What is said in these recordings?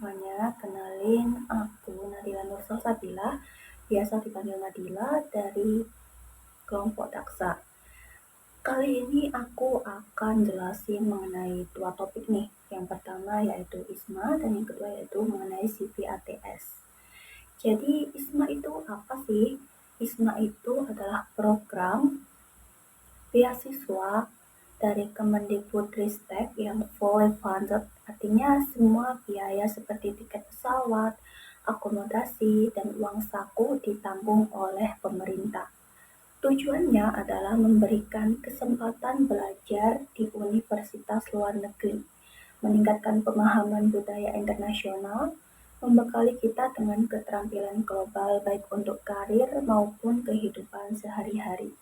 semuanya, kenalin aku Nadila Nur Salsabila, biasa dipanggil Nadila dari kelompok Daksa. Kali ini aku akan jelasin mengenai dua topik nih. Yang pertama yaitu ISMA dan yang kedua yaitu mengenai CV ATS. Jadi ISMA itu apa sih? ISMA itu adalah program beasiswa dari Kemendikbudristek yang fully funded, artinya semua biaya seperti tiket pesawat, akomodasi, dan uang saku ditanggung oleh pemerintah. Tujuannya adalah memberikan kesempatan belajar di universitas luar negeri, meningkatkan pemahaman budaya internasional, membekali kita dengan keterampilan global baik untuk karir maupun kehidupan sehari-hari.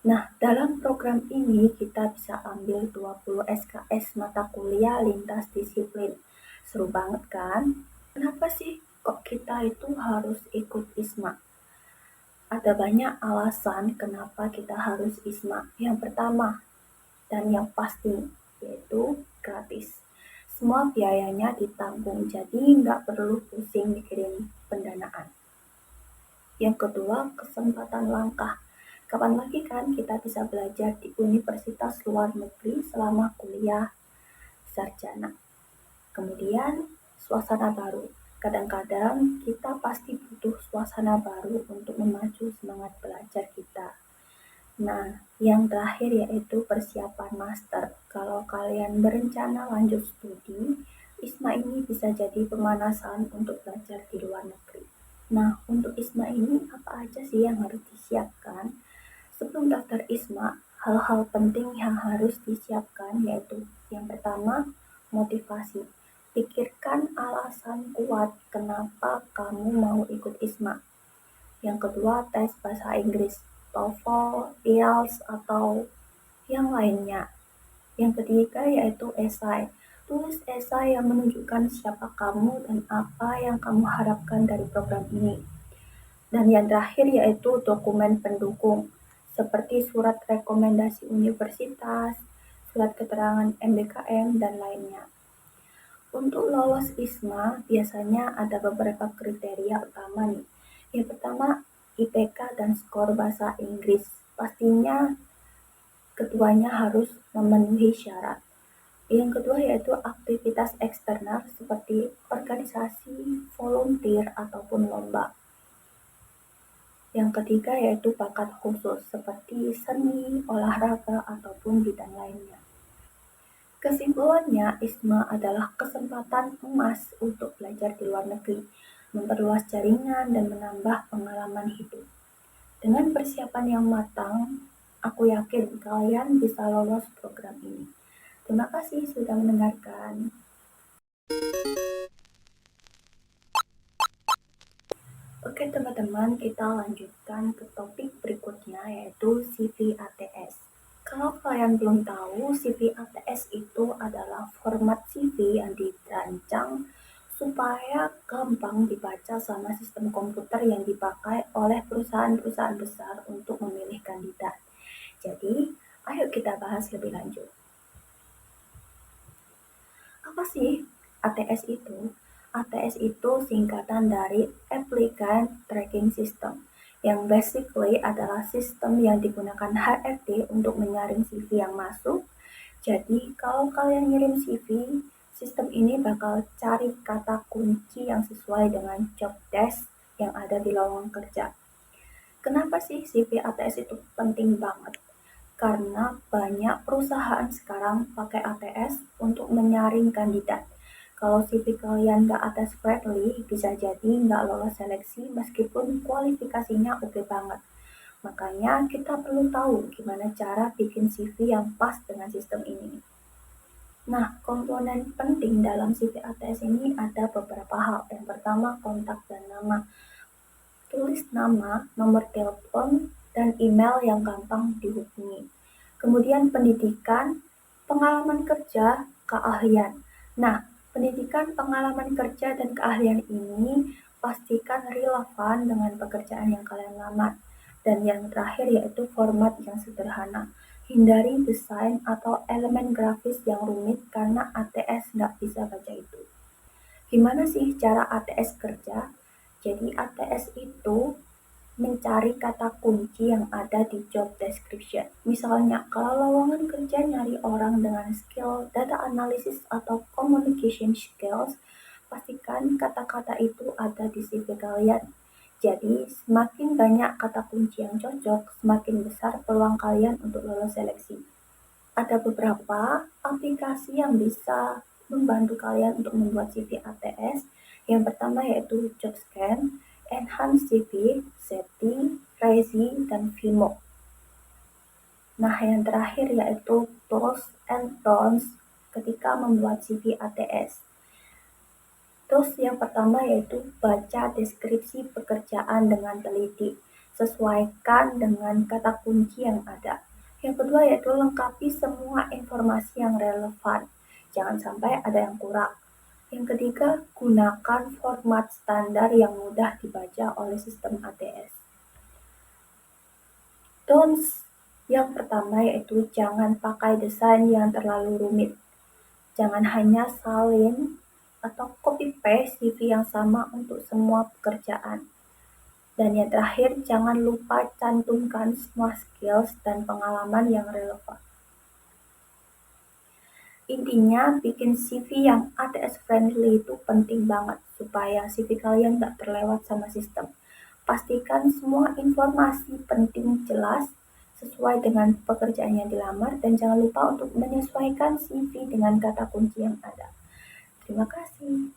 Nah, dalam program ini kita bisa ambil 20 SKS mata kuliah lintas disiplin. Seru banget kan? Kenapa sih kok kita itu harus ikut ISMA? Ada banyak alasan kenapa kita harus ISMA. Yang pertama, dan yang pasti, yaitu gratis. Semua biayanya ditanggung, jadi nggak perlu pusing mikirin pendanaan. Yang kedua, kesempatan langka. Kapan lagi kan kita bisa belajar di universitas luar negeri selama kuliah sarjana. Kemudian, suasana baru. Kadang-kadang kita pasti butuh suasana baru untuk memacu semangat belajar kita. Nah, yang terakhir yaitu persiapan master. Kalau kalian berencana lanjut studi, ISMA ini bisa jadi pemanasan untuk belajar di luar negeri. Nah, untuk ISMA ini apa aja sih yang harus disiapkan? Sebelum daftar ISMA, hal-hal penting yang harus disiapkan yaitu yang pertama, motivasi. Pikirkan alasan kuat kenapa kamu mau ikut ISMA. Yang kedua, tes bahasa Inggris, TOEFL, IELTS, atau yang lainnya. Yang ketiga yaitu esai. Tulis esai yang menunjukkan siapa kamu dan apa yang kamu harapkan dari program ini. Dan yang terakhir yaitu dokumen pendukung, seperti surat rekomendasi universitas, surat keterangan MBKM, dan lainnya. Untuk lolos ISMA, biasanya ada beberapa kriteria utama nih. Yang pertama, IPK dan skor bahasa Inggris. Pastinya keduanya harus memenuhi syarat. Yang kedua yaitu aktivitas eksternal seperti organisasi, volunteer, ataupun lomba. Yang ketiga yaitu bakat khusus seperti seni, olahraga, ataupun bidang lainnya. Kesimpulannya, ISMA adalah kesempatan emas untuk belajar di luar negeri, memperluas jaringan, dan menambah pengalaman hidup. Dengan persiapan yang matang, aku yakin kalian bisa lolos program ini. Terima kasih sudah mendengarkan. Oke teman-teman, kita lanjutkan ke topik berikutnya yaitu CV ATS. Kalau kalian belum tahu, CV ATS itu adalah format CV yang dirancang supaya gampang dibaca sama sistem komputer yang dipakai oleh perusahaan-perusahaan besar untuk memilih kandidat. Jadi, ayo kita bahas lebih lanjut. Apa sih ATS itu? ATS itu singkatan dari Applicant Tracking System, yang basically adalah sistem yang digunakan HRD untuk menyaring CV yang masuk. Jadi, kalau kalian ngirim CV, sistem ini bakal cari kata kunci yang sesuai dengan job desk yang ada di lowongan kerja. Kenapa sih CV ATS itu penting banget? Karena banyak perusahaan sekarang pakai ATS untuk menyaring kandidat. Kalau CV kalian nggak ATS friendly, bisa jadi nggak lolos seleksi meskipun kualifikasinya oke banget. Makanya kita perlu tahu gimana cara bikin CV yang pas dengan sistem ini. Nah, komponen penting dalam CV ATS ini ada beberapa hal. Yang pertama, kontak dan nama. Tulis nama, nomor telepon, dan email yang gampang dihubungi. Kemudian pendidikan, pengalaman kerja, keahlian. Nah, pendidikan, pengalaman kerja, dan keahlian ini pastikan relevan dengan pekerjaan yang kalian lamar. Dan yang terakhir yaitu format yang sederhana. Hindari desain atau elemen grafis yang rumit karena ATS nggak bisa baca itu. Gimana sih cara ATS kerja? Jadi ATS itu mencari kata kunci yang ada di job description. Misalnya, kalau lowongan kerja nyari orang dengan skill data analysis atau communication skills, pastikan kata-kata itu ada di CV kalian. Jadi, semakin banyak kata kunci yang cocok, semakin besar peluang kalian untuk lolos seleksi. Ada beberapa aplikasi yang bisa membantu kalian untuk membuat CV ATS. Yang pertama yaitu JobScan, Enhance CV, Zeti, Rezi, dan Vimo. Nah, yang terakhir yaitu Pros and Cons ketika membuat CV ATS. Terus yang pertama yaitu baca deskripsi pekerjaan dengan teliti, sesuaikan dengan kata kunci yang ada. Yang kedua yaitu lengkapi semua informasi yang relevan, jangan sampai ada yang kurang. Yang ketiga, gunakan format standar yang mudah dibaca oleh sistem ATS. Don'ts yang pertama yaitu jangan pakai desain yang terlalu rumit. Jangan hanya salin atau copy-paste CV yang sama untuk semua pekerjaan. Dan yang terakhir, jangan lupa cantumkan semua skills dan pengalaman yang relevan. Intinya, bikin CV yang ATS friendly itu penting banget supaya CV kalian nggak terlewat sama sistem. Pastikan semua informasi penting jelas sesuai dengan pekerjaan yang dilamar dan jangan lupa untuk menyesuaikan CV dengan kata kunci yang ada. Terima kasih.